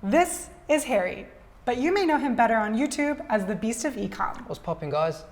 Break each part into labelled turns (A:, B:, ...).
A: This is Harry, but you may know him better on YouTube as the Beast of Ecom.
B: What's popping, guys?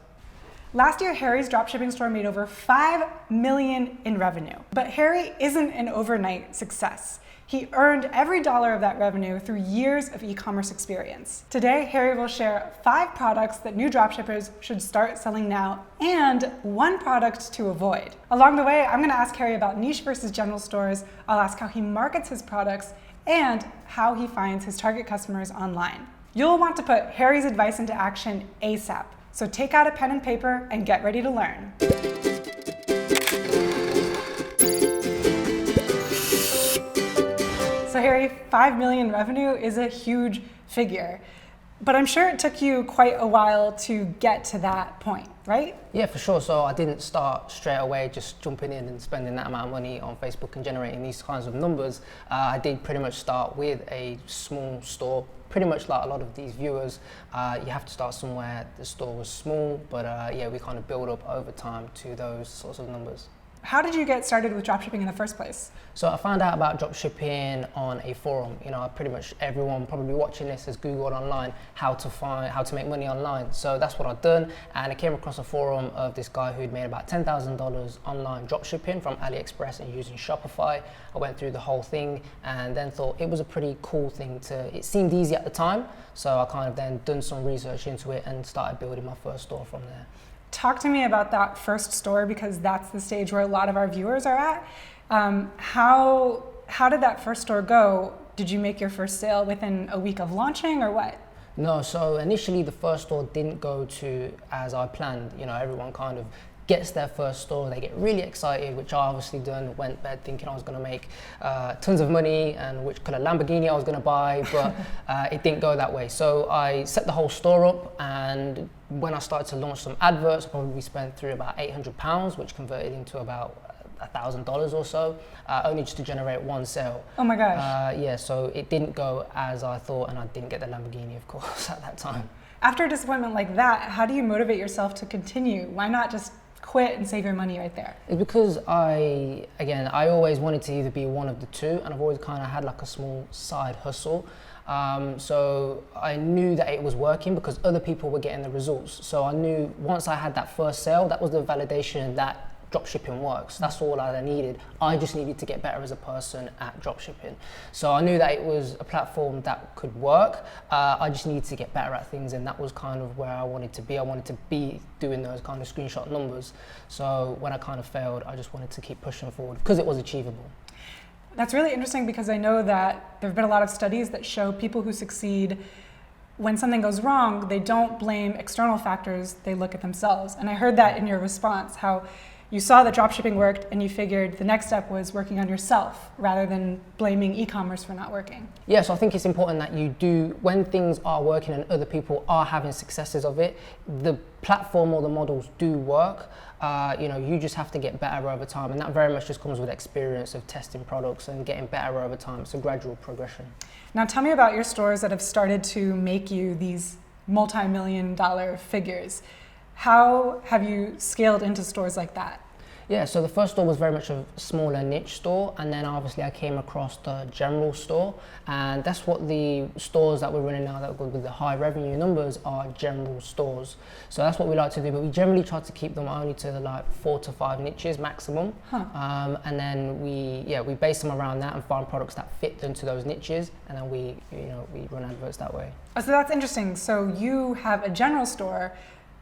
A: Last year, Harry's dropshipping store made over $5 million in revenue. But Harry isn't an overnight success. He earned every dollar of that revenue through years of e-commerce experience. Today, Harry will share 5 products that new dropshippers should start selling now and 1 product to avoid. Along the way, I'm gonna ask Harry about niche versus general stores. I'll ask how he markets his products and how he finds his target customers online. You'll want to put Harry's advice into action ASAP. So take out a pen and paper and get ready to learn. So Harry, 5 million revenue is a huge figure, but I'm sure it took you quite a while to get to that point, right?
B: Yeah, for sure. So I didn't start straight away just jumping in and spending that amount of money on Facebook and generating these kinds of numbers. I did pretty much start with a small store. Pretty much like a lot of these viewers, you have to start somewhere. The store was small, but yeah, we kind of build up over time to those sorts of numbers.
A: How did you get started with dropshipping in the first place?
B: So I found out about dropshipping on a forum. You know, pretty much everyone probably watching this has Googled online how to make money online. So that's what I've done, and I came across a forum of this guy who'd made about $10,000 online dropshipping from AliExpress and using Shopify. I went through the whole thing and then thought it was a pretty cool thing it seemed easy at the time. So I kind of then done some research into it and started building my first store from there.
A: Talk to me about that first store, because that's the stage where a lot of our viewers are at. How did that first store go? Did you make your first sale within a week of launching or what?
B: No, so initially the first store didn't go to as I planned. You know, everyone kind of gets their first store, they get really excited, which I obviously done, went to bed thinking I was gonna make tons of money and which color Lamborghini I was gonna buy, but it didn't go that way. So I set the whole store up, and when I started to launch some adverts, I probably spent through about £800, which converted into about $1,000 or so, only just to generate 1 sale.
A: Oh my gosh.
B: Yeah, so it didn't go as I thought, and I didn't get the Lamborghini, of course, at that time.
A: After a disappointment like that, how do you motivate yourself to continue? Why not just quit and save your money right there?
B: It's because I always wanted to either be one of the two, and I've always kind of had like a small side hustle. So I knew that it was working because other people were getting the results. So I knew once I had that first sale, that was the validation that dropshipping works. That's all I needed. I just needed to get better as a person at dropshipping. So I knew that it was a platform that could work. I just needed to get better at things, and that was kind of where I wanted to be. I wanted to be doing those kind of screenshot numbers. So when I kind of failed, I just wanted to keep pushing forward because it was achievable.
A: That's really interesting, because I know that there have been a lot of studies that show people who succeed, when something goes wrong, they don't blame external factors, they look at themselves. And I heard that in your response, how you saw that dropshipping worked and you figured the next step was working on yourself rather than blaming e-commerce for not working.
B: Yeah, so I think it's important that you do, when things are working and other people are having successes of it, the platform or the models do work. You know, you just have to get better over time, and that very much just comes with experience of testing products and getting better over time. It's a gradual progression.
A: Now tell me about your stores that have started to make you these multi-million-dollar figures. How have you scaled into stores like that?
B: Yeah, so the first store was very much a smaller niche store, and then obviously I came across the general store, and that's what the stores that we're running now that go with the high revenue numbers are, general stores. So that's what we like to do, but we generally try to keep them only to like 4 to 5 niches maximum. And then we base them around that and find products that fit into those niches, and then we run adverts that way.
A: Oh, so that's interesting. So you have a general store,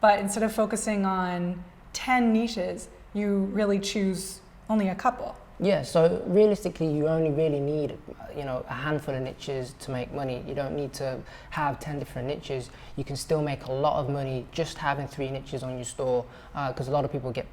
A: but instead of focusing on 10 niches, you really choose only a couple.
B: Yeah, so realistically, you only really need, a handful of niches to make money. You don't need to have 10 different niches. You can still make a lot of money just having 3 niches on your store, because a lot of people get,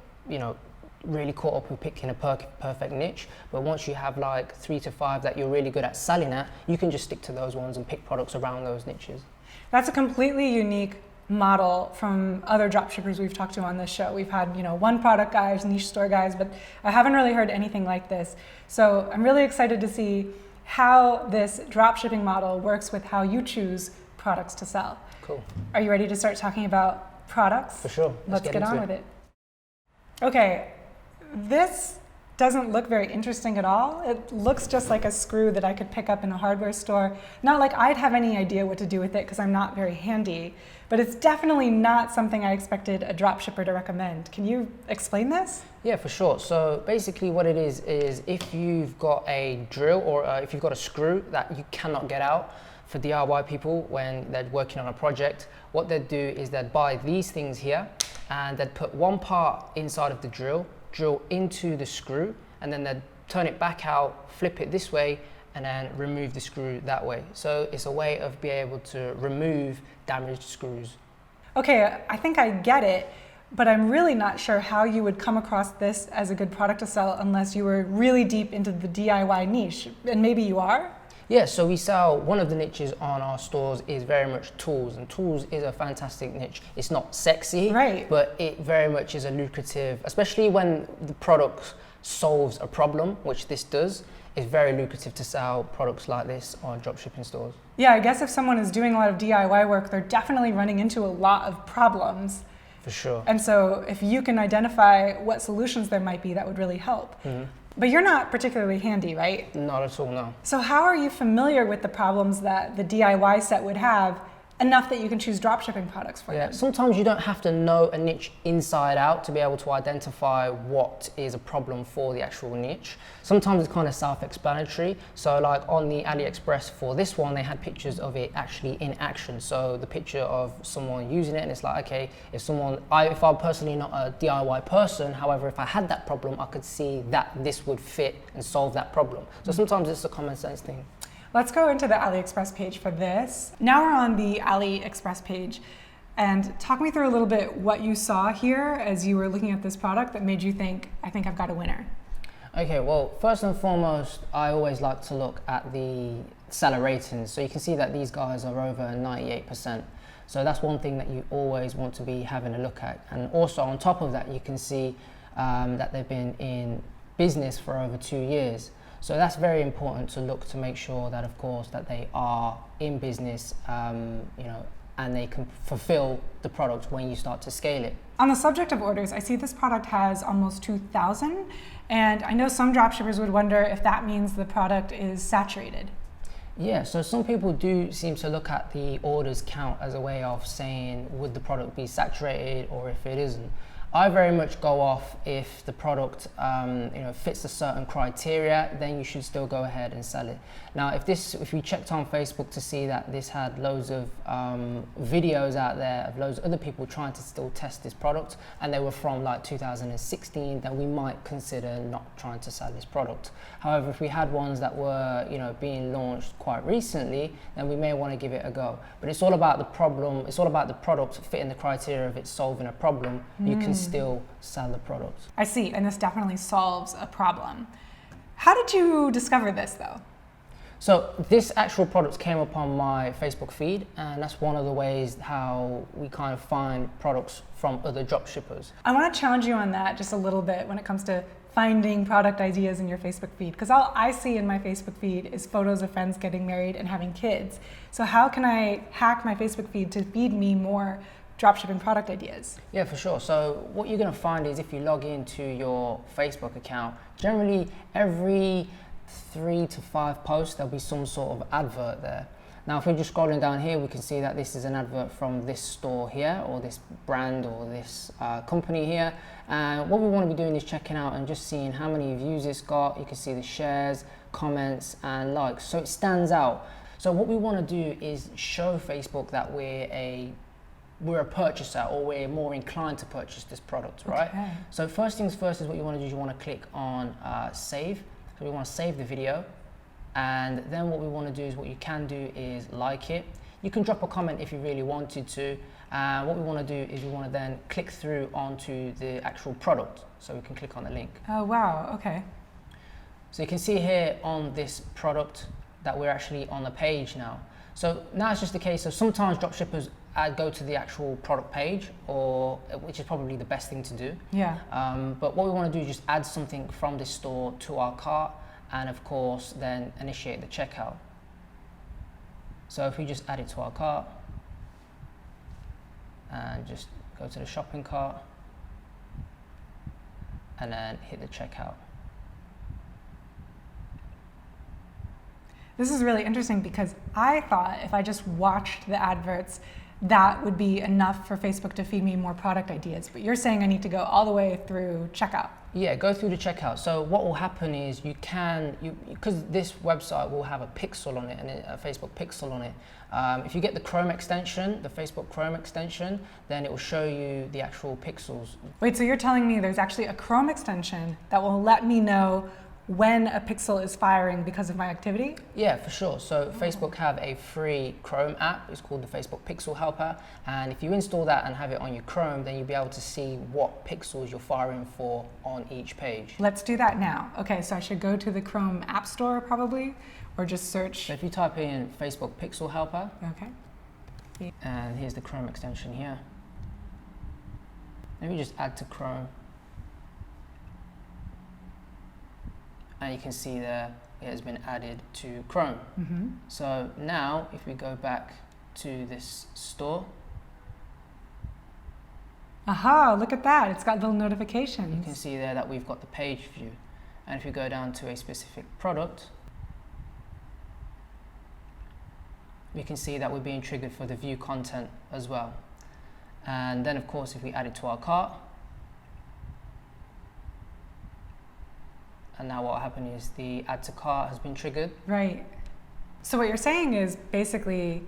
B: really caught up with picking a perfect niche. But once you have like 3 to 5 that you're really good at selling at, you can just stick to those ones and pick products around those niches.
A: That's a completely unique model from other dropshippers we've talked to on this show. We've had, one product guys, niche store guys, but I haven't really heard anything like this. So I'm really excited to see how this dropshipping model works with how you choose products to sell.
B: Cool.
A: Are you ready to start talking about products?
B: For sure.
A: Let's get on with it. Okay, this doesn't look very interesting at all. It looks just like a screw that I could pick up in a hardware store. Not like I'd have any idea what to do with it because I'm not very handy, but it's definitely not something I expected a dropshipper to recommend. Can you explain this?
B: Yeah, for sure. So basically what it is if you've got a drill or if you've got a screw that you cannot get out, for DIY people when they're working on a project, what they'd do is they'd buy these things here and they'd put one part inside of the drill into the screw, and then they'd turn it back out, flip it this way, and then remove the screw that way. So it's a way of being able to remove damaged screws.
A: Okay, I think I get it, but I'm really not sure how you would come across this as a good product to sell unless you were really deep into the DIY niche, and maybe you are?
B: Yeah, so we sell, one of the niches on our stores is very much tools, and tools is a fantastic niche. It's not sexy,
A: right,
B: but it very much is a lucrative, especially when the product solves a problem, which this does. It's very lucrative to sell products like this on dropshipping stores.
A: Yeah, I guess if someone is doing a lot of DIY work, they're definitely running into a lot of problems.
B: For sure.
A: And so if you can identify what solutions there might be, that would really help.
B: Mm-hmm.
A: But you're not particularly handy, right?
B: Not at all, no.
A: So how are you familiar with the problems that the DIY set would have enough that you can choose dropshipping products for them?
B: Sometimes you don't have to know a niche inside out to be able to identify what is a problem for the actual niche. Sometimes it's kind of self-explanatory. So like on the AliExpress for this one, they had pictures of it actually in action. So the picture of someone using it, and it's like, okay, if I'm personally not a DIY person, however, if I had that problem, I could see that this would fit and solve that problem. So sometimes it's a common sense thing.
A: Let's go into the AliExpress page for this. Now we're on the AliExpress page, and talk me through a little bit what you saw here as you were looking at this product that made you think, I think I've got a winner.
B: Okay, well, first and foremost, I always like to look at the seller ratings. So you can see that these guys are over 98%. So that's one thing that you always want to be having a look at. And also on top of that, you can see that they've been in business for over 2 years. So that's very important to look to make sure that, of course, that they are in business, and they can fulfill the product when you start to scale it.
A: On the subject of orders, I see this product has almost 2,000, and I know some dropshippers would wonder if that means the product is saturated.
B: Yeah, so some people do seem to look at the orders count as a way of saying, would the product be saturated or if it isn't. I very much go off if the product fits a certain criteria, then you should still go ahead and sell it. Now, if we checked on Facebook to see that this had loads of videos out there of loads of other people trying to still test this product, and they were from like 2016, then we might consider not trying to sell this product. However, if we had ones that were being launched quite recently, then we may want to give it a go. But it's all about the problem. It's all about the product fitting the criteria of it solving a problem. You can still sell the product.
A: I see, and this definitely solves a problem. How did you discover this though?
B: So this actual product came up on my Facebook feed, and that's one of the ways how we kind of find products from other dropshippers.
A: I want to challenge you on that just a little bit when it comes to finding product ideas in your Facebook feed, because all I see in my Facebook feed is photos of friends getting married and having kids. So how can I hack my Facebook feed to feed me more dropshipping product ideas?
B: Yeah, for sure. So what you're going to find is if you log into your Facebook account, generally every 3 to 5 posts there'll be some sort of advert there. Now if we're just scrolling down here, we can see that this is an advert from this store here, or this brand, or this company here. And what we want to be doing is checking out and just seeing how many views it's got. You can see the shares, comments and likes, so it stands out. So what we want to do is show Facebook that we're a purchaser, or we're more inclined to purchase this product, right?
A: Okay.
B: So first things first is what you want to do is you want to click on save. So we want to save the video, and then what we want to do is what you can do is like it. You can drop a comment if you really wanted to. What we want to do is we want to then click through onto the actual product, so we can click on the link.
A: Oh wow, okay.
B: So you can see here on this product that we're actually on the page now. So now it's just a case of sometimes dropshippers go to the actual product page, which is probably the best thing to do.
A: Yeah.
B: But what we want to do is just add something from this store to our cart, and of course then initiate the checkout. So if we just add it to our cart and just go to the shopping cart and then hit the checkout.
A: This is really interesting because I thought if I just watched the adverts, that would be enough for Facebook to feed me more product ideas. But you're saying I need to go all the way through checkout.
B: Yeah, go through the checkout. So what will happen is because this website will have a pixel on it and a Facebook pixel on it. If you get the Chrome extension, the Facebook Chrome extension, then it will show you the actual pixels.
A: Wait, so you're telling me there's actually a Chrome extension that will let me know when a pixel is firing because of my activity?
B: Yeah, for sure. So Facebook have a free Chrome app. It's called the Facebook Pixel Helper. And if you install that and have it on your Chrome, then you'll be able to see what pixels you're firing for on each page.
A: Let's do that now. Okay, so I should go to the Chrome App Store probably, or just search.
B: So if you type in Facebook Pixel Helper,
A: okay.
B: And here's the Chrome extension here. Maybe just add to Chrome. And you can see there it has been added to Chrome.
A: Mm-hmm.
B: So now if we go back to this store.
A: Aha, look at that. It's got little notifications.
B: You can see there that we've got the page view. And if we go down to a specific product, we can see that we're being triggered for the view content as well. And then of course if we add it to our cart, and now what will happen is the add to cart has been triggered.
A: Right. So what you're saying is basically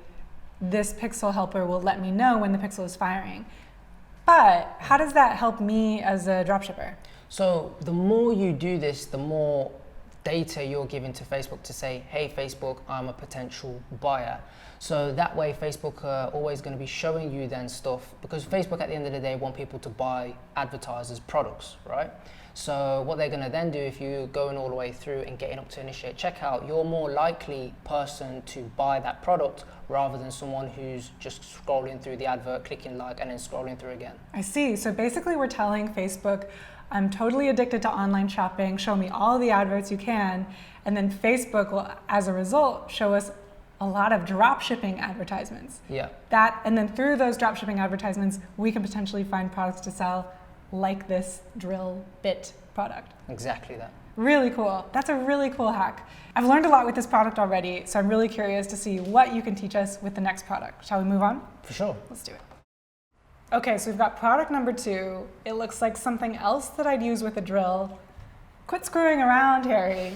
A: this pixel helper will let me know when the pixel is firing. But how does that help me as a dropshipper?
B: So the more you do this, the more data you're giving to Facebook to say, hey Facebook, I'm a potential buyer. So that way Facebook are always going to be showing you then stuff, because Facebook at the end of the day want people to buy advertisers' products, right? So what they're going to then do, if you're going all the way through and getting up to initiate checkout, you're more likely person to buy that product rather than someone who's just scrolling through the advert, clicking like, and then scrolling through again.
A: I see. So basically we're telling Facebook, I'm totally addicted to online shopping, show me all the adverts you can, and then Facebook will, as a result, show us a lot of dropshipping advertisements.
B: Yeah.
A: And then through those dropshipping advertisements, we can potentially find products to sell like this drill bit product.
B: Exactly that.
A: Really cool. That's a really cool hack. I've learned a lot with this product already, so I'm really curious to see what you can teach us with the next product. Shall we move on?
B: For sure.
A: Let's do it. Okay, so we've got product number 2. It looks like something else that I'd use with a drill. Quit screwing around, Harry.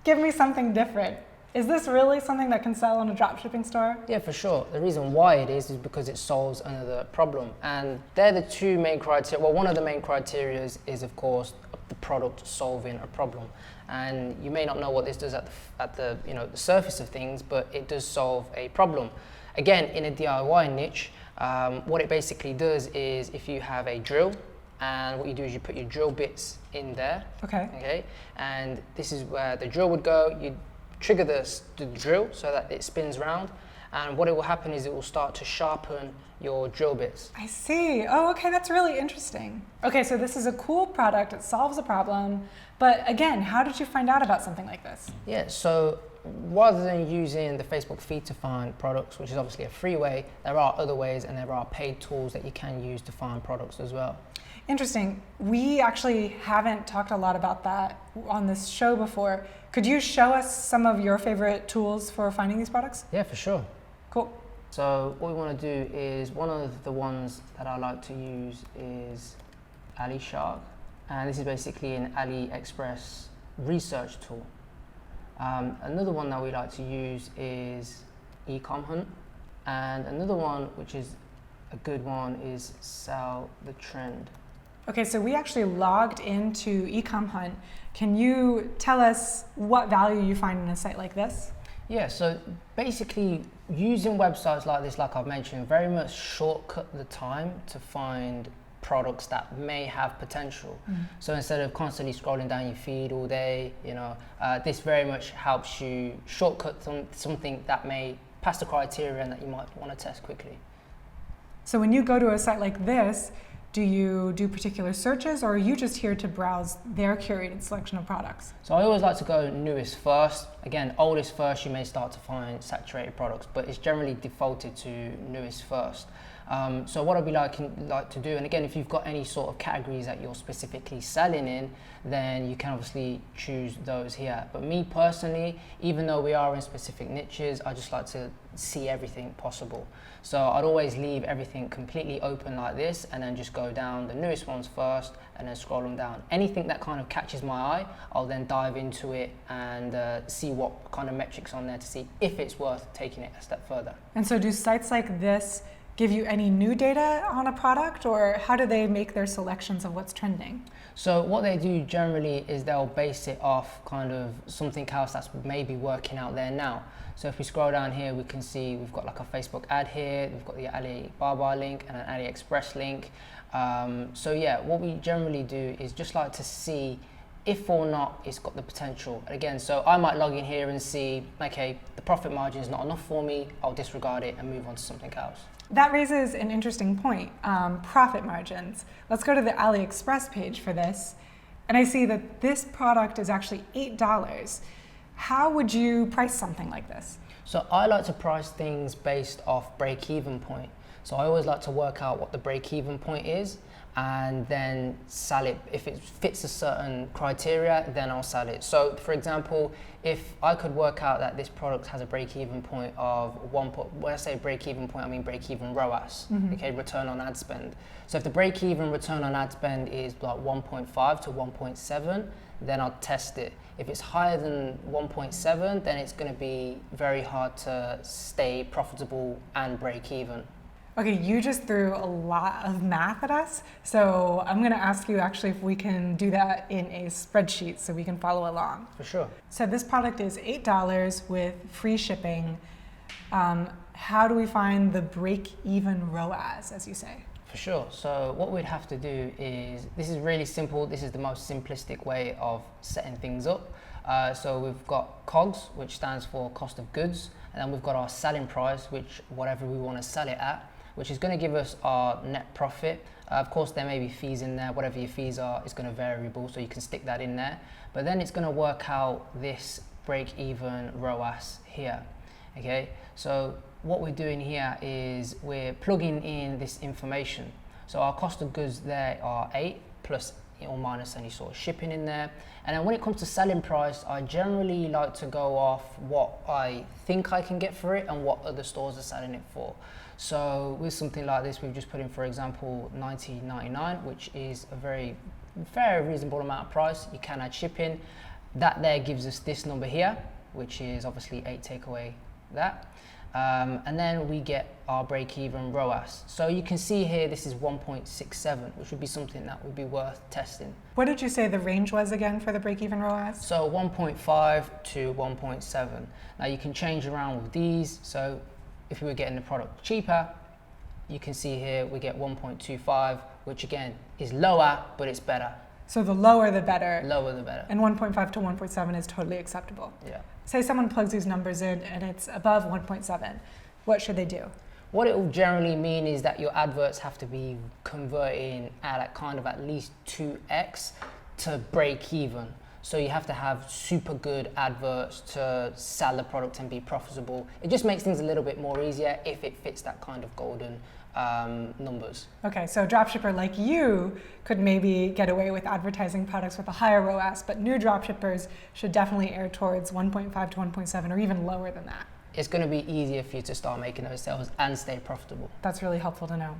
A: Give me something different. Is this really something that can sell on a dropshipping store?
B: Yeah, for sure. The reason why it is because it solves another problem. And they're the two main criteria. Well, one of the main criteria is of course, the product solving a problem. And you may not know what this does at the the surface of things, but it does solve a problem. Again, in a DIY niche, what it basically does is if you have a drill, and what you do is you put your drill bits in there. Okay. And this is where the drill would go. You trigger the drill so that it spins around, and what it will happen is it will start to sharpen your drill bits.
A: I see. Oh, okay, that's really interesting. Okay, so this is a cool product, it solves a problem, but again, how did you find out about something like this?
B: Yeah, so rather than using the Facebook feed to find products, which is obviously a free way, there are other ways and there are paid tools that you can use to find products as well.
A: Interesting. We actually haven't talked a lot about that on this show before. Could you show us some of your favorite tools for finding these products?
B: Yeah, for sure.
A: Cool.
B: So what we want to do is, one of the ones that I like to use is AliShark, and this is basically an AliExpress research tool. Another one that we like to use is Ecom Hunt, and another one which is a good one is Sell the Trend.
A: Okay, so we actually logged into Ecom Hunt. Can you tell us what value you find in a site like this?
B: Yeah, so basically using websites like this, like I've mentioned, very much shortcut the time to find products that may have potential. So instead of constantly scrolling down your feed all day, this very much helps you shortcut something that may pass the criteria and that you might want to test quickly.
A: So when you go to a site like this, Do you do particular searches, or are you just here to browse their curated selection of products?
B: So I always like to go newest first. Again, oldest first, you may start to find saturated products, but it's generally defaulted to newest first. So what I'd be like to do, and again, if you've got any sort of categories that you're specifically selling in, then you can obviously choose those here. But me personally, even though we are in specific niches, I just like to see everything possible. So I'd always leave everything completely open like this, and then just go down the newest ones first, and then scroll them down. Anything that kind of catches my eye, I'll then dive into it and see what kind of metrics on there to see if it's worth taking it a step further.
A: And so do sites like this give you any new data on a product, or how do they make their selections of what's trending?
B: So what they do generally is they'll base it off kind of something else that's maybe working out there now. So if we scroll down here, we can see we've got like a Facebook ad here, we've got the Alibaba link and an AliExpress link. So yeah, what we generally do is just like to see if or not it's got the potential. Again, so I might log in here and see, okay, the profit margin is not enough for me, I'll disregard it and move on to something else.
A: That raises an interesting point, profit margins. Let's go to the AliExpress page for this. And I see that this product is actually $8. How would you price something like this?
B: So I like to price things based off break-even point. So I always like to work out what the break-even point is and then sell it. If it fits a certain criteria, then I'll sell it. So for example, if I could work out that this product has a break-even point of when I say break-even point, I mean break-even ROAS, okay, return on ad spend. So if the break-even return on ad spend is like 1.5 to 1.7, then I'll test it. If it's higher than 1.7, then it's going to be very hard to stay profitable and break even.
A: Okay, you just threw a lot of math at us, so I'm going to ask you actually if we can do that in a spreadsheet so we can follow along.
B: For sure.
A: So this product is $8 with free shipping. How do we find the break-even ROAS, as you say?
B: For sure. So what we'd have to do is, this is really simple. This is the most simplistic way of setting things up. So we've got COGS, which stands for cost of goods, and then we've got our selling price, which whatever we want to sell it at, which is going to give us our net profit. Of course, there may be fees in there. Whatever your fees are, it's going to variable, so you can stick that in there. But then it's going to work out this break-even ROAS here. Okay, so what we're doing here is we're plugging in this information. So our cost of goods there are 8 plus or minus any sort of shipping in there. And then when it comes to selling price, I generally like to go off what I think I can get for it and what other stores are selling it for. So with something like this, we've just put in, for example, $19.99, which is a very reasonable amount of price. You can add shipping. That there gives us this number here, which is obviously 8 take away that. And then we get our break-even ROAS. So you can see here, this is 1.67, which would be something that would be worth testing.
A: What did you say the range was again for the break-even ROAS?
B: So 1.5 to 1.7. Now you can change around with these. So if we were getting the product cheaper, you can see here we get 1.25, which again is lower, but it's better.
A: So the lower the better.
B: Lower the better.
A: And 1.5 to 1.7 is totally acceptable.
B: Yeah.
A: Say someone plugs these numbers in and it's above 1.7. What should they do?
B: What it will generally mean is that your adverts have to be converting at least 2x to break even. So you have to have super good adverts to sell the product and be profitable. It just makes things a little bit more easier if it fits that kind of golden numbers.
A: Okay, so a dropshipper like you could maybe get away with advertising products with a higher ROAS, but new dropshippers should definitely err towards 1.5 to 1.7 or even lower than that.
B: It's going to be easier for you to start making those sales and stay profitable.
A: That's really helpful to know.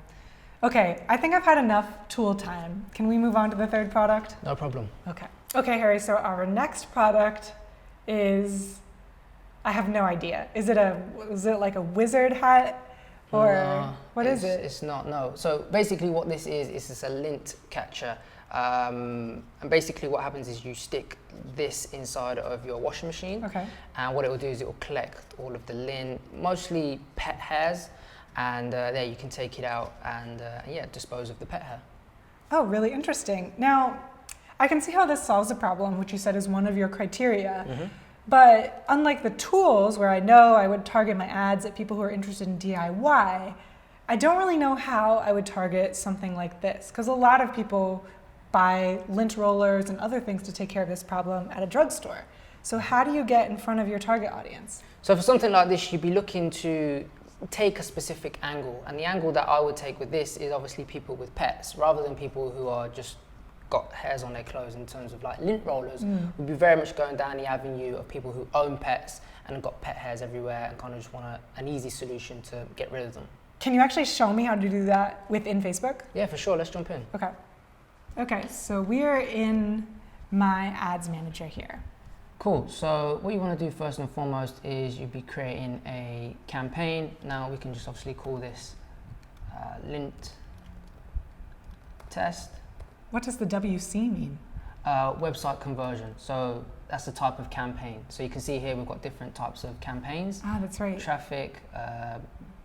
A: Okay, I think I've had enough tool time. Can we move on to the third product?
B: No problem.
A: Okay, Harry, so our next product is, I have no idea. Is it like a wizard hat? Or
B: no,
A: what is it?
B: It's not, no. So basically what this is just a lint catcher. And basically what happens is you stick this inside of your washing machine.
A: Okay.
B: And what it will do is it will collect all of the lint, mostly pet hairs. And there you can take it out and dispose of the pet hair.
A: Oh, really interesting. Now, I can see how this solves a problem, which you said is one of your criteria.
B: Mm-hmm.
A: But unlike the tools where I know I would target my ads at people who are interested in DIY, I don't really know how I would target something like this, because a lot of people buy lint rollers and other things to take care of this problem at a drugstore. So how do you get in front of your target audience?
B: So for something like this, you'd be looking to take a specific angle. And the angle that I would take with this is obviously people with pets, rather than people who are just got hairs on their clothes. In terms of like lint rollers, we'd be very much going down the avenue of people who own pets and have got pet hairs everywhere and kind of just want an easy solution to get rid of them.
A: Can you actually show me how to do that within Facebook?
B: Yeah, for sure. Let's jump in.
A: Okay. Okay, so we are in my ads manager here.
B: Cool. So what you want to do first and foremost is you'd be creating a campaign. Now we can just obviously call this Lint Test.
A: What does the WC mean?
B: Website conversion. So that's the type of campaign. So you can see here we've got different types of campaigns.
A: Ah, that's right.
B: Traffic,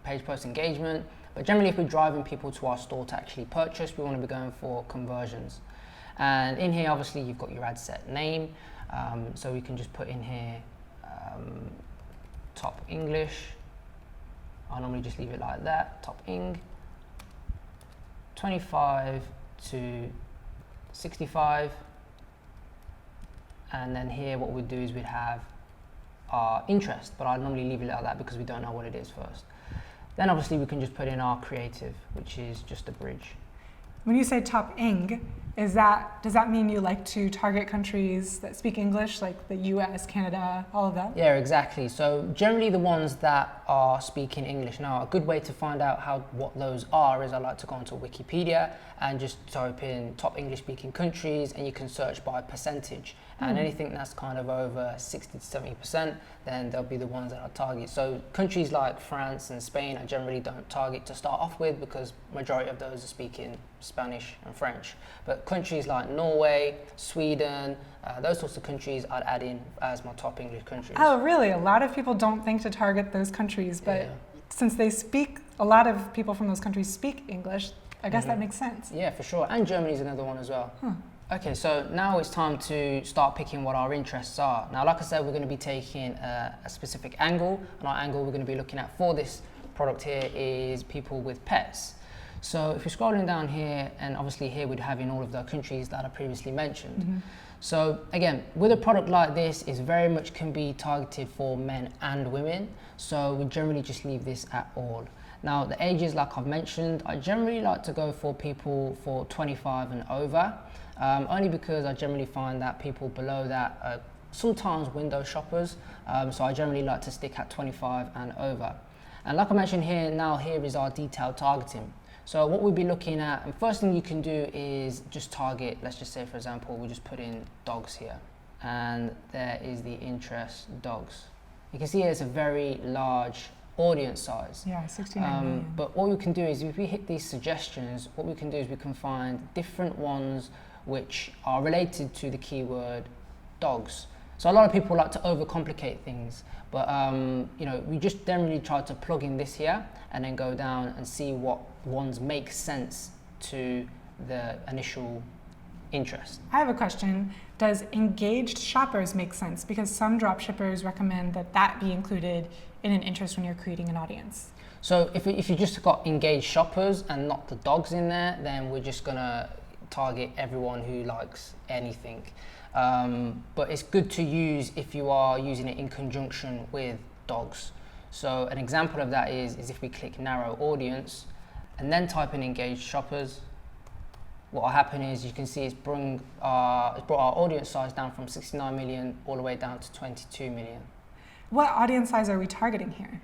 B: page post engagement. But generally, if we're driving people to our store to actually purchase, we want to be going for conversions. And in here, obviously, you've got your ad set name. So we can just put in here top English. I normally just leave it like that, top Eng. 25 to 65. And then here what we'd do is we'd have our interest, but I normally leave it like that because we don't know what it is first. Then obviously we can just put in our creative, which is just a bridge.
A: When you say top Eng, does that mean you like to target countries that speak English, like the US, Canada, all of that?
B: Yeah, exactly. So generally the ones that are speaking English. Now, a good way to find out what those are is I like to go onto Wikipedia and just type in top English speaking countries, and you can search by percentage. And anything that's kind of over 60 to 70%, then they'll be the ones that I target. So countries like France and Spain, I generally don't target to start off with because majority of those are speaking Spanish and French. But countries like Norway, Sweden, those sorts of countries I'd add in as my top English countries.
A: Oh, really? A lot of people don't think to target those countries, but since a lot of people from those countries speak English, I guess that makes sense.
B: Yeah, for sure. And Germany's another one as well. Okay, so now it's time to start picking what our interests are. Now, like I said, we're going to be taking a specific angle, and our angle we're going to be looking at for this product here is people with pets. So if you're scrolling down here, and obviously here we'd have in all of the countries that I previously mentioned. So again, with a product like this, it very much can be targeted for men and women. So we generally just leave this at all. Now, the ages, like I've mentioned, I generally like to go for people for 25 and over. Only because I generally find that people below that are sometimes window shoppers, so I generally like to stick at 25 and over. And like I mentioned here is our detailed targeting. So what we'll be looking at, and first thing you can do is just target, let's just say for example, we just put in dogs here, and there is the interest dogs. You can see it's a very large audience size.
A: Yeah, 69 million.
B: But what we can do is if we hit these suggestions, what we can do is we can find different ones which are related to the keyword dogs. So a lot of people like to overcomplicate things, but we just generally try to plug in this here and then go down and see what ones make sense to the initial interest.
A: I have a question. Does engaged shoppers make sense? Because some dropshippers recommend that be included in an interest when you're creating an audience.
B: So if you just got engaged shoppers and not the dogs in there, then we're just gonna target everyone who likes anything. But it's good to use if you are using it in conjunction with dogs. So an example of that is if we click narrow audience and then type in engaged shoppers, what will happen is you can see it's brought our audience size down from 69 million all the way down to 22 million.
A: What audience size are we targeting here?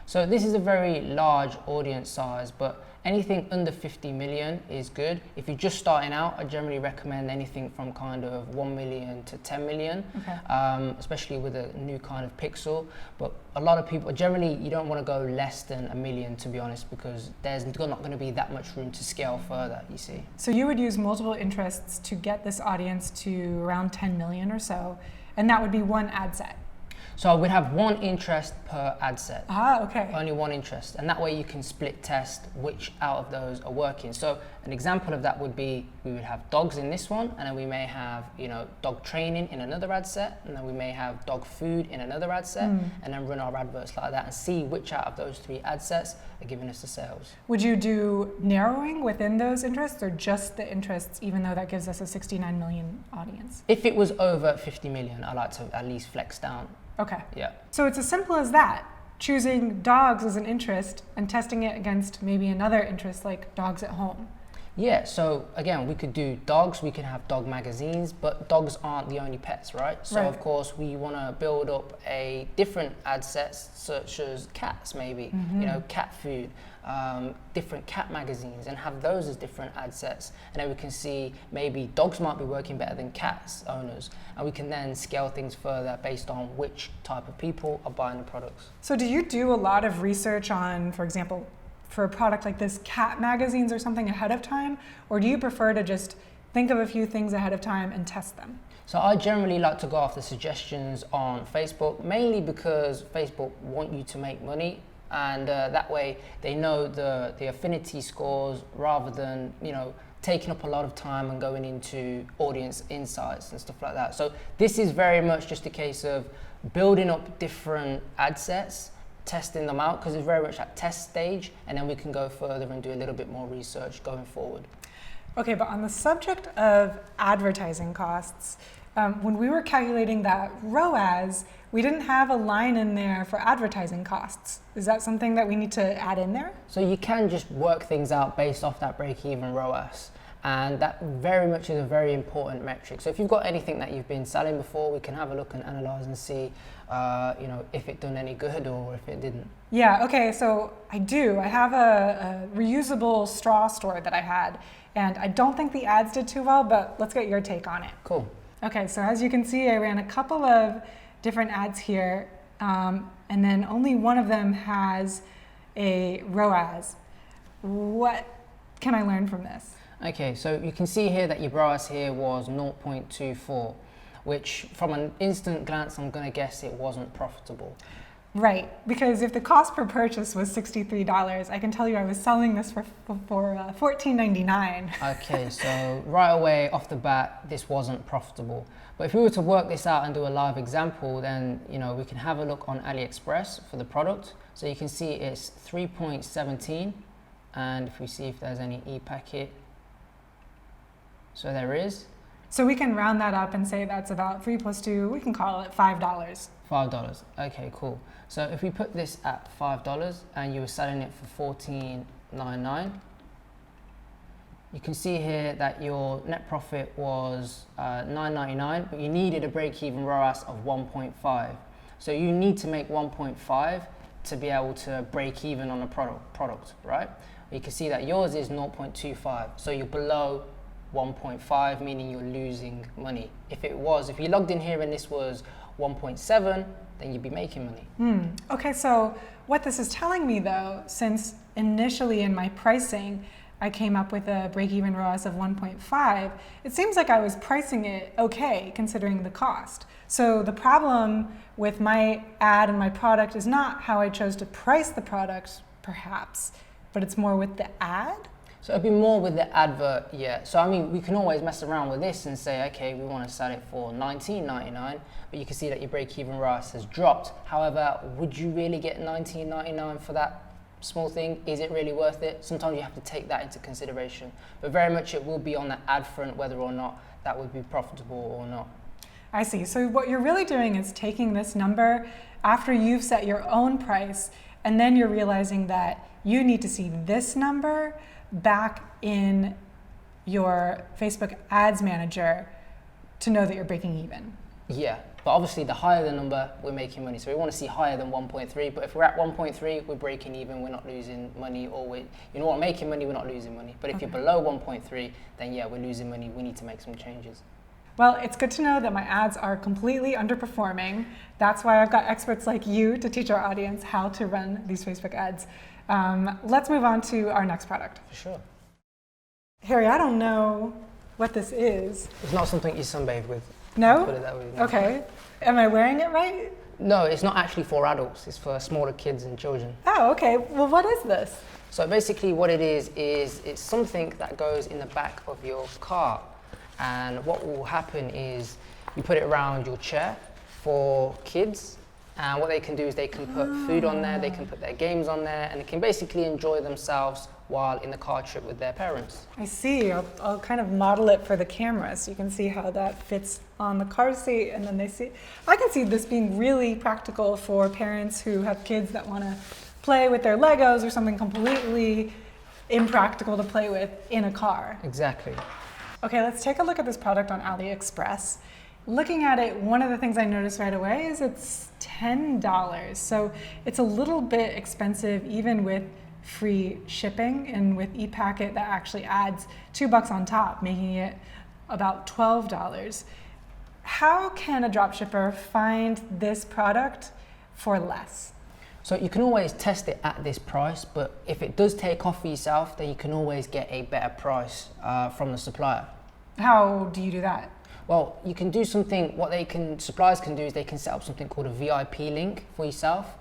B: So this is a very large audience size, but anything under 50 million is good. If you're just starting out, I generally recommend anything from kind of 1 million to 10 million, especially with a new kind of pixel. But a lot of people, generally you don't want to go less than 1 million, to be honest, because there's not going to be that much room to scale further, you see.
A: So you would use multiple interests to get this audience to around 10 million or so, and that would be one ad set.
B: So we'd have one interest per ad set.
A: Ah, okay.
B: Only one interest, and that way you can split test which out of those are working. So an example of that would be we would have dogs in this one, and then we may have dog training in another ad set, and then we may have dog food in another ad set, and then run our adverts like that and see which out of those 3 ad sets are giving us the sales.
A: Would you do narrowing within those interests or just the interests, even though that gives us a 69 million audience?
B: If it was over 50 million, I like to at least flex down.
A: Okay.
B: Yeah.
A: So it's as simple as that. Choosing dogs as an interest and testing it against maybe another interest like dogs at home.
B: Yeah, so again, we could do dogs, we can have dog magazines, but dogs aren't the only pets, right? So of course we want to build up a different ad sets such as cats maybe, cat food, different cat magazines, and have those as different ad sets. And then we can see maybe dogs might be working better than cats owners, and we can then scale things further based on which type of people are buying the products.
A: So do you do a lot of research on, for example, for a product like this, cat magazines or something ahead of time? Or do you prefer to just think of a few things ahead of time and test them?
B: So I generally like to go after suggestions on Facebook, mainly because Facebook want you to make money, and that way they know the affinity scores rather than taking up a lot of time and going into audience insights and stuff like that. So this is very much just a case of building up different ad sets, testing them out, because it's very much at test stage, and then we can go further and do a little bit more research going forward.
A: Okay, but on the subject of advertising costs, when we were calculating that ROAS, we didn't have a line in there for advertising costs. Is that something that we need to add in there?
B: So you can just work things out based off that break-even ROAS. And that very much is a very important metric. So if you've got anything that you've been selling before, we can have a look and analyze and see, if it done any good or if it didn't.
A: Yeah, okay, so I do. I have a reusable straw store that I had, and I don't think the ads did too well, but let's get your take on it.
B: Cool.
A: Okay, so as you can see, I ran a couple of different ads here, and then only one of them has a ROAS. What can I learn from this?
B: Okay, so you can see here that your ROAS here was 0.24, which from an instant glance, I'm going to guess it wasn't profitable.
A: Right, because if the cost per purchase was $63, I can tell you I was selling this for $14.99.
B: Okay, so right away off the bat, this wasn't profitable. But if we were to work this out and do a live example, then we can have a look on AliExpress for the product. So you can see it's 3.17, and if we see if there's any e-packet, so there is.
A: So we can round that up and say that's about 3 plus 2, we can call it $5.
B: $5, okay, cool. So if we put this at $5 and you were selling it for $14.99, you can see here that your net profit was $9.99, but you needed a break-even ROAS of 1.5. So you need to make 1.5 to be able to break even on a product, right? You can see that yours is 0.25, so you're below 1.5, meaning you're losing money. If you logged in here and this was 1.7, then you'd be making money.
A: Okay, so what this is telling me though, since initially in my pricing, I came up with a break-even ROAS of 1.5, it seems like I was pricing it okay, considering the cost. So the problem with my ad and my product is not how I chose to price the product, perhaps, but it's more with the ad?
B: So it'd be more with the advert, yeah. So I mean, we can always mess around with this and say, okay, we want to sell it for $19.99, but you can see that your break-even ROAS has dropped. However, would you really get $19.99 for that small thing? Is it really worth it? Sometimes you have to take that into consideration, but very much it will be on the ad front whether or not that would be profitable or not.
A: I see. So what you're really doing is taking this number after you've set your own price, and then you're realizing that you need to see this number back in your Facebook Ads Manager to know that you're breaking even.
B: Yeah, but obviously the higher the number, we're making money. So we want to see higher than 1.3, but if we're at 1.3, we're breaking even, we're not losing money, or we're making money, we're not losing money. But if you're below 1.3, then yeah, we're losing money, we need to make some changes.
A: Well, it's good to know that my ads are completely underperforming. That's why I've got experts like you to teach our audience how to run these Facebook ads. Let's move on to our next product.
B: For sure.
A: Harry, I don't know what this is.
B: It's not something you sunbathe with.
A: No?
B: Put it that way, no.
A: Okay. Am I wearing it right?
B: No, it's not actually for adults. It's for smaller kids and children.
A: Oh, okay. Well, what is this?
B: So basically what it is it's something that goes in the back of your car. And what will happen is you put it around your chair for kids. And what they can do is they can put food on there, they can put their games on there, and they can basically enjoy themselves while in the car trip with their parents.
A: I see. I'll kind of model it for the camera so you can see how that fits on the car seat, and then I can see this being really practical for parents who have kids that want to play with their Legos or something completely impractical to play with in a car.
B: Exactly.
A: Okay, let's take a look at this product on AliExpress. Looking at it, one of the things I noticed right away is it's $10. So it's a little bit expensive even with free shipping, and with ePacket that actually adds $2 on top, making it about $12. How can a dropshipper find this product for less?
B: So you can always test it at this price, but if it does take off for yourself, then you can always get a better price from the supplier.
A: How do you do that?
B: Well, you can do something, suppliers can do is they can set up something called a VIP link for yourself.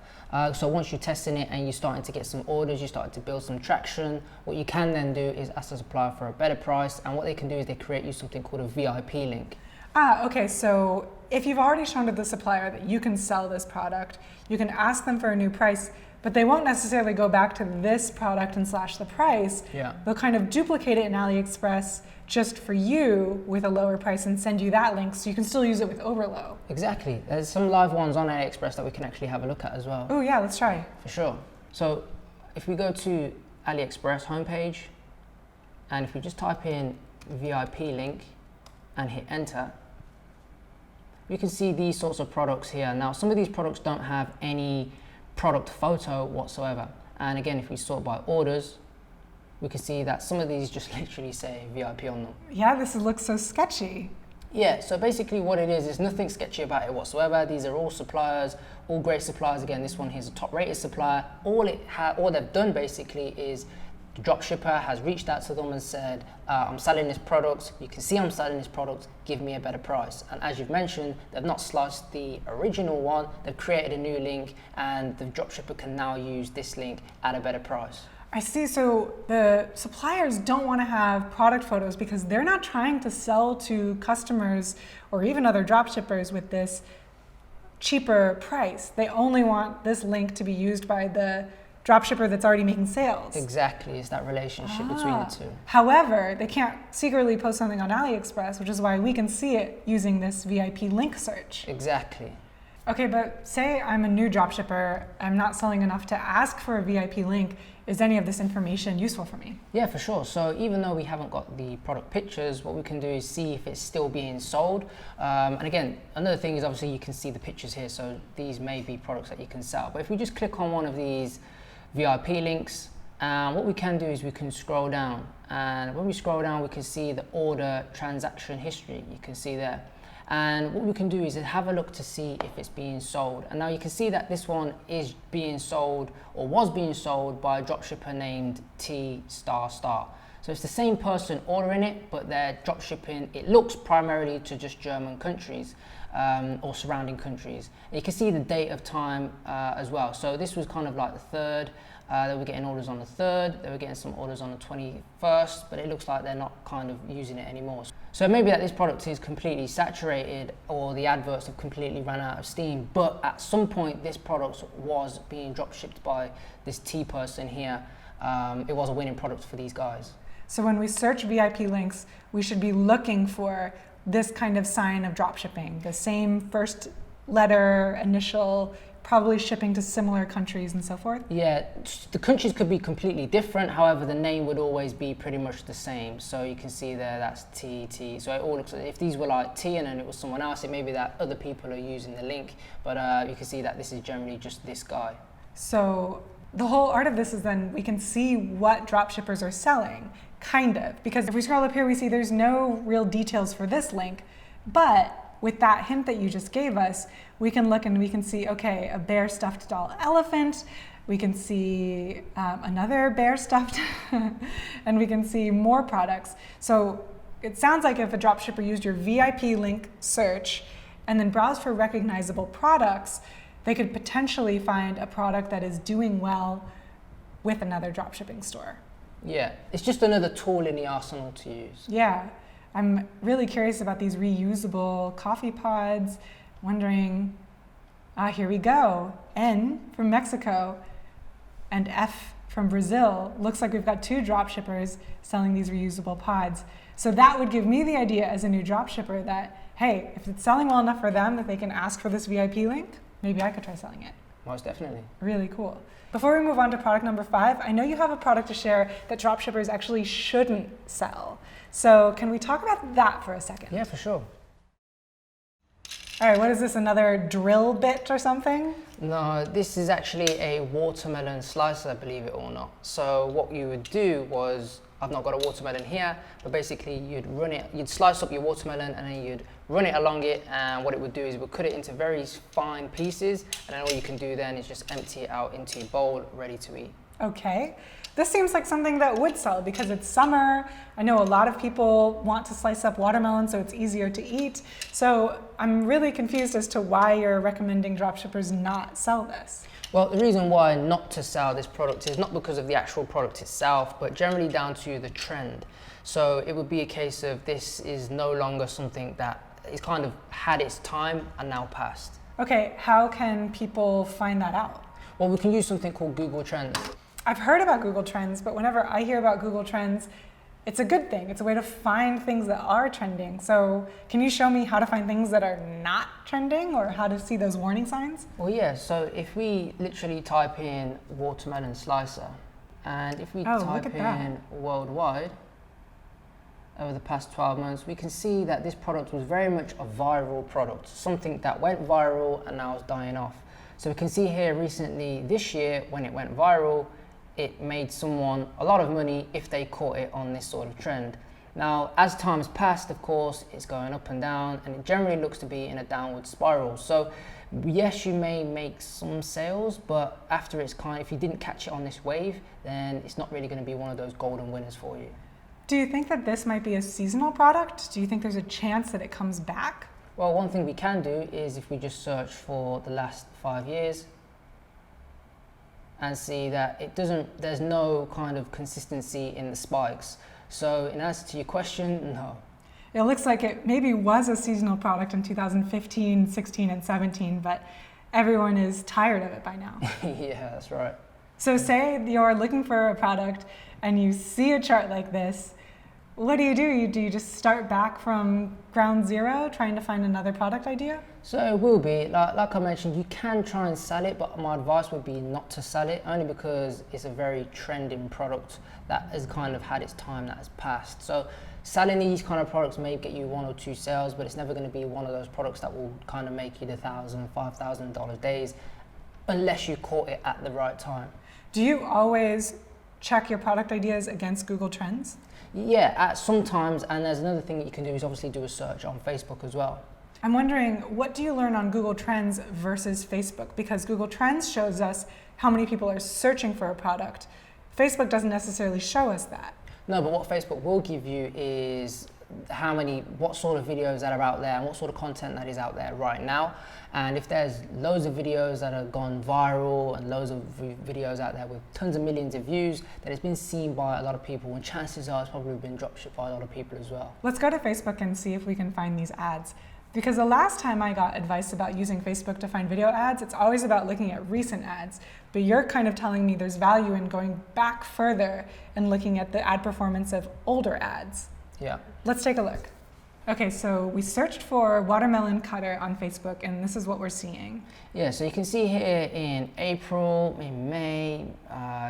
B: So once you're testing it and you're starting to get some orders, you're starting to build some traction, what you can then do is ask the supplier for a better price, and what they can do is they create you something called a VIP link.
A: Okay, so if you've already shown to the supplier that you can sell this product, you can ask them for a new price, but they won't necessarily go back to this product and slash the price.
B: Yeah.
A: They'll kind of duplicate it in AliExpress just for you with a lower price and send you that link so you can still use it with Oberlo.
B: Exactly. There's some live ones on AliExpress that we can actually have a look at as well.
A: Oh yeah, let's try.
B: For sure. So if we go to AliExpress homepage, and if we just type in VIP link and hit enter, you can see these sorts of products here. Now, some of these products don't have any product photo whatsoever. And again, if we sort by orders, we can see that some of these just literally say VIP on them.
A: Yeah, this looks so sketchy.
B: Yeah, so basically what it is nothing sketchy about it whatsoever. These are all suppliers, all great suppliers. Again, this one here's a top rated supplier. All they've done basically is the dropshipper has reached out to them and said, I'm selling this product, you can see I'm selling this product, give me a better price. And as you've mentioned, they've not sliced the original one, they've created a new link, and the dropshipper can now use this link at a better price.
A: I see, so the suppliers don't want to have product photos because they're not trying to sell to customers or even other dropshippers with this cheaper price. They only want this link to be used by the dropshipper that's already making sales.
B: Exactly, it's that relationship between the two.
A: However, they can't secretly post something on AliExpress, which is why we can see it using this VIP link search.
B: Exactly.
A: Okay, but say I'm a new dropshipper, I'm not selling enough to ask for a VIP link. Is any of this information useful for me?
B: Yeah, for sure. So even though we haven't got the product pictures, what we can do is see if it's still being sold. And again, another thing is obviously you can see the pictures here, so these may be products that you can sell. But if we just click on one of these VIP links, what we can do is we can scroll down. And when we scroll down, we can see the order transaction history. You can see there. And what we can do is have a look to see if it's being sold. And now you can see that this one is being sold or was being sold by a dropshipper named T***. So it's the same person ordering it, but they're dropshipping, it looks primarily to just German countries or surrounding countries. And you can see the date of time as well. So this was kind of like the 3rd. They were getting orders on the 3rd, they were getting some orders on the 21st, but it looks like they're not kind of using it anymore. So maybe that this product is completely saturated or the adverts have completely run out of steam, but at some point this product was being drop shipped by this T person here. It was a winning product for these guys.
A: So when we search VIP links, we should be looking for this kind of sign of drop shipping, the same first letter, initial, probably shipping to similar countries and so forth?
B: Yeah, the countries could be completely different. However, the name would always be pretty much the same. So you can see there, that's T. So it all looks like, if these were like T and then it was someone else, it may be that other people are using the link. But you can see that this is generally just this guy.
A: So the whole art of this is then we can see what dropshippers are selling, kind of. Because if we scroll up here, we see there's no real details for this link. But with that hint that you just gave us, we can look and we can see, okay, a bear stuffed doll elephant, we can see another bear stuffed, and we can see more products. So it sounds like if a dropshipper used your VIP link search and then browsed for recognizable products, they could potentially find a product that is doing well with another dropshipping store.
B: Yeah, it's just another tool in the arsenal to use.
A: Yeah, I'm really curious about these reusable coffee pods, wondering, here we go. N from Mexico and F from Brazil. Looks like we've got 2 dropshippers selling these reusable pods. So that would give me the idea as a new dropshipper that, hey, if it's selling well enough for them that they can ask for this VIP link, maybe I could try selling it.
B: Most definitely.
A: Really cool. Before we move on to product number 5, I know you have a product to share that dropshippers actually shouldn't sell. So can we talk about that for a second?
B: Yeah, for sure.
A: All right, what is this, another drill bit or something?
B: No, this is actually a watermelon slicer, believe it or not. So what you would do was, I've not got a watermelon here, but basically you'd slice up your watermelon and then you'd run it along it, and what it would do is it would cut it into very fine pieces, and then all you can do then is just empty it out into your bowl, ready to eat.
A: Okay. This seems like something that would sell because it's summer. I know a lot of people want to slice up watermelon so it's easier to eat. So I'm really confused as to why you're recommending dropshippers not sell this.
B: Well, the reason why not to sell this product is not because of the actual product itself, but generally down to the trend. So it would be a case of this is no longer something that is kind of had its time and now passed.
A: Okay, how can people find that out?
B: Well, we can use something called Google Trends.
A: I've heard about Google Trends, but whenever I hear about Google Trends, it's a good thing. It's a way to find things that are trending. So can you show me how to find things that are not trending or how to see those warning signs?
B: Well, yeah, so if we literally type in watermelon slicer, and if we type in worldwide, over the past 12 months, we can see that this product was very much a viral product, something that went viral and now is dying off. So we can see here recently this year when it went viral, it made someone a lot of money if they caught it on this sort of trend. Now, as time's passed, of course, it's going up and down, and it generally looks to be in a downward spiral. So yes, you may make some sales, but after it's if you didn't catch it on this wave, then it's not really going to be one of those golden winners for you.
A: Do you think that this might be a seasonal product? Do you think there's a chance that it comes back?
B: Well, one thing we can do is if we just search for the last 5 years and see that there's no kind of consistency in the spikes. So in answer to your question, no.
A: It looks like it maybe was a seasonal product in 2015, 16, and 17, but everyone is tired of it by now.
B: Yeah, that's right.
A: So say you're looking for a product and you see a chart like this, what do? Do you just start back from ground zero trying to find another product idea?
B: So it will be, like I mentioned, you can try and sell it, but my advice would be not to sell it, only because it's a very trending product that has kind of had its time that has passed. So selling these kind of products may get you 1 or 2 sales, but it's never going to be one of those products that will kind of make you the $1,000, $5,000 days, unless you caught it at the right time.
A: Do you always check your product ideas against Google Trends?
B: Yeah, sometimes, and there's another thing that you can do is obviously do a search on Facebook as well.
A: I'm wondering, what do you learn on Google Trends versus Facebook? Because Google Trends shows us how many people are searching for a product. Facebook doesn't necessarily show us that.
B: No, but what Facebook will give you is what sort of videos that are out there and what sort of content that is out there right now. And if there's loads of videos that have gone viral and loads of videos out there with tons of millions of views, that it's been seen by a lot of people, and chances are it's probably been dropshipped by a lot of people as well. Let's
A: go to Facebook and see if we can find these ads. Because the last time I got advice about using Facebook to find video ads, it's always about looking at recent ads. But you're kind of telling me there's value in going back further and looking at the ad performance of older ads.
B: Yeah.
A: Let's take a look. Okay, so we searched for watermelon cutter on Facebook, and this is what we're seeing.
B: Yeah, so you can see here in April, in May,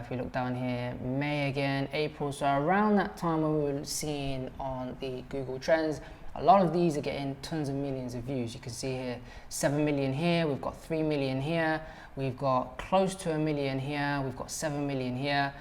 B: if we look down here, May again, April. So around that time when we were seeing on the Google Trends, a lot of these are getting tons of millions of views. You can see here, 7 million here, we've got 3 million here, we've got close to 1 million here, we've got 7 million here,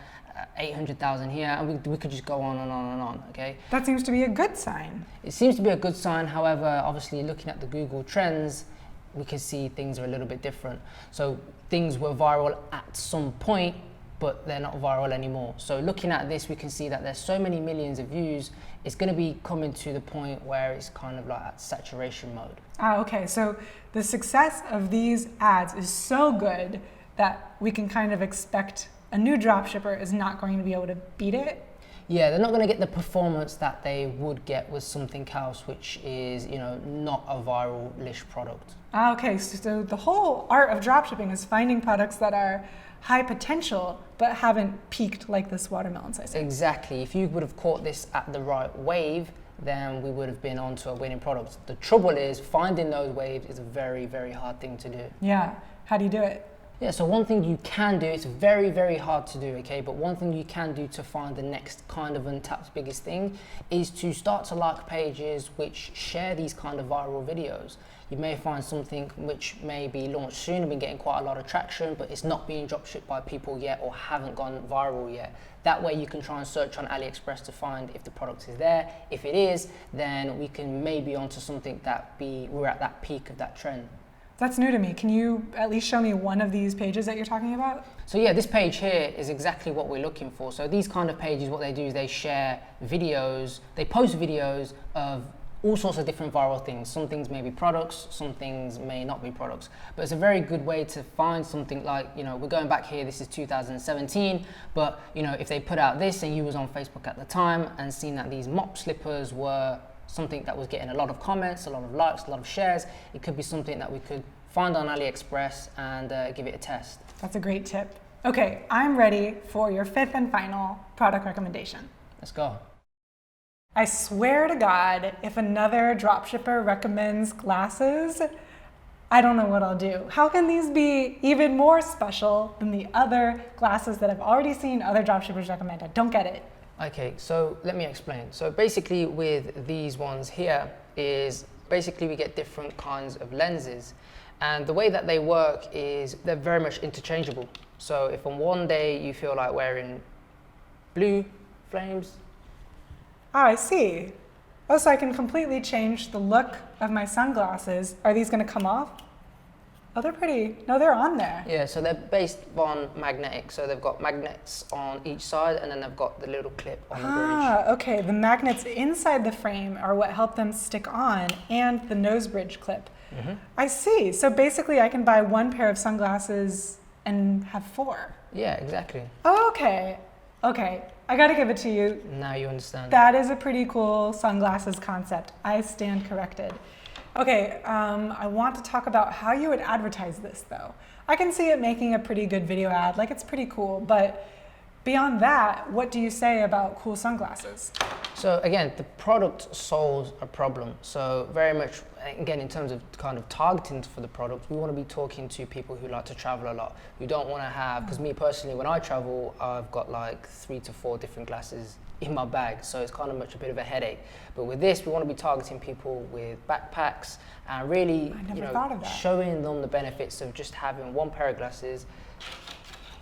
B: 800,000 here, and we could just go on and on and on, okay?
A: That seems to be a good sign.
B: It seems to be a good sign. However, obviously looking at the Google Trends, we can see things are a little bit different. So things were viral at some point, but they're not viral anymore. So looking at this, we can see that there's so many millions of views, it's going to be coming to the point where it's kind of like at saturation mode.
A: Okay, so the success of these ads is so good that we can kind of expect a new dropshipper is not going to be able to beat it.
B: Yeah, they're not going to get the performance that they would get with something else, which is, you know, not a viral-ish product.
A: Okay, so the whole art of dropshipping is finding products that are high potential but haven't peaked like this watermelon slicing.
B: Exactly. If you would have caught this at the right wave, then we would have been onto a winning product. The trouble is finding those waves is a very, very hard thing to do.
A: Yeah. How do you do it?
B: Yeah, so one thing you can do, it's very, very hard to do, okay, but one thing you can do to find the next kind of untapped biggest thing is to start to like pages which share these kind of viral videos. You may find something which may be launched soon and been getting quite a lot of traction, but it's not being dropshipped by people yet or haven't gone viral yet. That way you can try and search on AliExpress to find if the product is there. If it is, then we can maybe onto something that we're at that peak of that trend.
A: That's new to me. Can you at least show me one of these pages that you're talking about?
B: So yeah, this page here is exactly what we're looking for. So these kind of pages, what they do is they share videos, they post videos of all sorts of different viral things. Some things may be products, some things may not be products. But it's a very good way to find something like, you know, we're going back here, this is 2017, but you know, if they put out this and you was on Facebook at the time and seen that these mop slippers were something that was getting a lot of comments, a lot of likes, a lot of shares, it could be something that we could find on AliExpress and give it a test.
A: That's a great tip. Okay, I'm ready for your fifth and final product recommendation.
B: Let's go.
A: I swear to God, if another dropshipper recommends glasses, I don't know what I'll do. How can these be even more special than the other glasses that I've already seen other dropshippers recommend? I don't get it.
B: Okay, so let me explain. So basically with these ones here is basically we get different kinds of lenses, and the way that they work is they're very much interchangeable. So if on one day you feel like wearing blue frames.
A: Oh, I see. Oh, so I can completely change the look of my sunglasses. Are these gonna come off? Oh, they're pretty. No, they're on there.
B: Yeah, so they're based on magnetic. So they've got magnets on each side and then they've got the little clip on the bridge.
A: Okay. The magnets inside the frame are what help them stick on, and the nose bridge clip.
B: Mm-hmm.
A: I see. So basically I can buy one pair of sunglasses and have four.
B: Yeah, exactly.
A: Okay. Okay. I gotta give it to you.
B: Now you understand.
A: That is a pretty cool sunglasses concept. I stand corrected. Okay, I want to talk about how you would advertise this though. I can see it making a pretty good video ad, like it's pretty cool, but beyond that, what do you say about cool sunglasses?
B: So again, the product solves a problem. So very much, again, in terms of kind of targeting for the product, we want to be talking to people who like to travel a lot, who don't want to have, because me personally, when I travel, I've got like 3 to 4 different glasses in my bag, so it's kind of much a bit of a headache. But with this, we want to be targeting people with backpacks and really, showing them the benefits of just having one pair of glasses.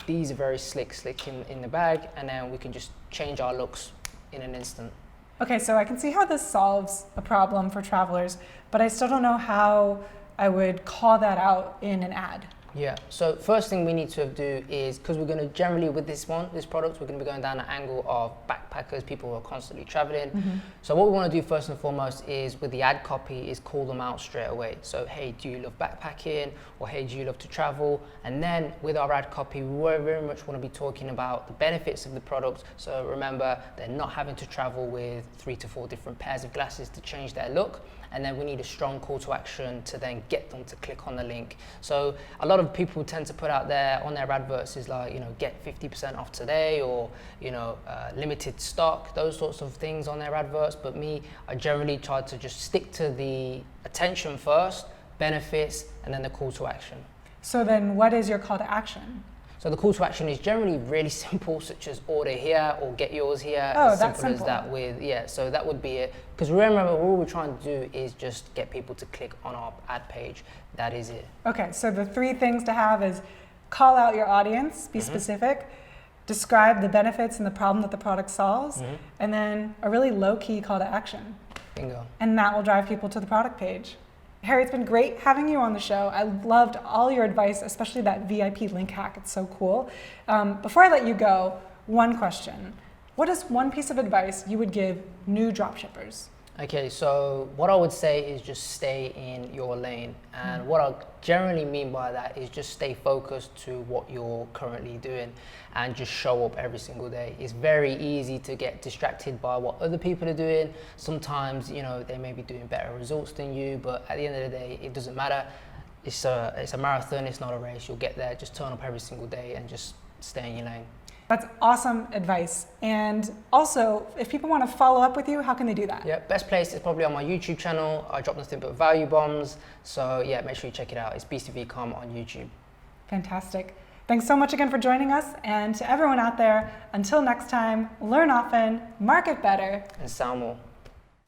B: These are very slick in the bag, and then we can just change our looks in an instant.
A: Okay, so I can see how this solves a problem for travelers, but I still don't know how I would call that out in an ad.
B: Yeah, so first thing we need to do is, because we're going to generally with this product, we're going to be going down the angle of backpackers, people who are constantly traveling.
A: Mm-hmm.
B: So what we want to do first and foremost is with the ad copy is call them out straight away. So, hey, do you love backpacking? Or hey, do you love to travel? And then with our ad copy, we very much want to be talking about the benefits of the product. So remember, they're not having to travel with 3 to 4 different pairs of glasses to change their look. And then we need a strong call to action to then get them to click on the link. So a lot of people tend to put out there on their adverts is like, you know, get 50% off today, or, you know, limited stock, those sorts of things on their adverts. But me, I generally try to just stick to the attention first, benefits, and then the call to action.
A: So then what is your call to action?
B: So the call to action is generally really simple, such as order here or get yours here.
A: Oh,
B: as
A: that's
B: simple as that with, yeah, so that would be it. Because remember, all we're trying to do is just get people to click on our ad page. That is it.
A: Okay, so the 3 things to have is call out your audience, be specific, describe the benefits and the problem that the product solves, and then a really low-key call to action.
B: Bingo.
A: And that will drive people to the product page. Harry, it's been great having you on the show. I loved all your advice, especially that VIP link hack. It's so cool. Before I let you go, one question. What is one piece of advice you would give new dropshippers?
B: Okay, so what I would say is just stay in your lane. And what I generally mean by that is just stay focused to what you're currently doing and just show up every single day. It's very easy to get distracted by what other people are doing. Sometimes, you know, they may be doing better results than you, but at the end of the day, it doesn't matter. It's a marathon, it's not a race. You'll get there. Just turn up every single day and just stay in your lane.
A: That's awesome advice. And also, if people want to follow up with you, how can they do that?
B: Yeah, best place is probably on my YouTube channel. I drop nothing but value bombs. So yeah, make sure you check it out. It's Beast of Ecom on YouTube.
A: Fantastic. Thanks so much again for joining us. And to everyone out there, until next time, learn often, market better,
B: And sell more.